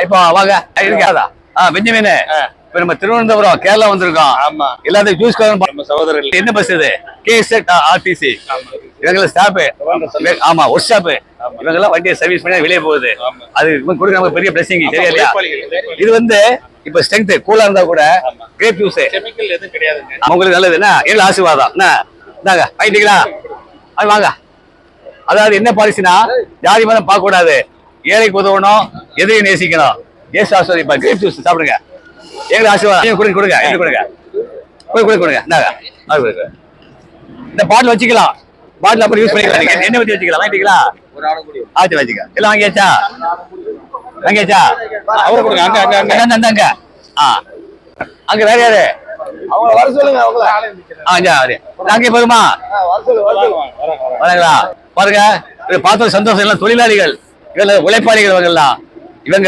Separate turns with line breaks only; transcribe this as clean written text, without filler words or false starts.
இப்போ வாங்க இருக்காதா பெஞ்சமின் இப்ப நம்ம திருவனந்தபுரம் கேரளா வந்திருக்கோம்.
ஆமா,
எல்லாத்தையும் ஜூஸ் நம்ம
சகோதரர்கள்.
என்ன பஸ் இது? கேசெட் ஆர்டிசி இவங்கள ஸ்டாப். ஆமா, ஒர்க் ஷாப். இவங்கெல்லாம் வண்டியை சர்வீஸ் பண்ணி வெளியே போகுது. அது கொடுக்குற நமக்கு பெரிய பிளஸிங். சரியா இல்லையா? இது வந்து இப்ப ஸ்ட்ரென்த் கூலா இருந்தா கூட கிரேப் ஜூஸ்
கெமிக்கல் எதுவும் கிடையாதுங்க.
அவங்களுக்கு நல்லது. என்ன ஏழு ஆசீர்வாதம். என்ன இந்தாங்க வாங்கிட்டீங்களா? அது வாங்க. அதாவது என்ன பாலிசினா, ஜாதி மதம் பார்க்க கூடாது, ஏழைக்கு உதவணும், எதையும் நேசிக்கணும். ஏசு ஆசீர்வாதிப்பா. கிரேப் ஜூஸ் சாப்பிடுங்க. எங்களுக்கு ஆசீர்வாதம் கொடுங்க கொடுங்க கொடுங்க கொடுங்க கொடுங்க. இந்தாங்க இந்த பாட்டில் வச்சுக்கலாம். பாட்டில் அப்புறம் யூஸ் பண்ணிக்கலாம். நீங்க என்ன வச்சு வச்சுக்கலாம். வாங்கிட்டீங்களா? ஆச்சு வச்சுக்க. எல்லாம் வாங்கியாச்சா? வாங்கியாச்சா?
அவரை கொடுங்க. அங்க அங்க அங்க
அந்தாங்க. அங்க வேற யாரு?
அவங்க வர சொல்லுங்க. அவங்கள
அங்கே போருமா? வரங்களா? பாருங்க, பார்த்தோம் சந்தோஷம். எல்லாம் தொழிலாளிகள், இவங்க உழைப்பாளிகள். இவங்க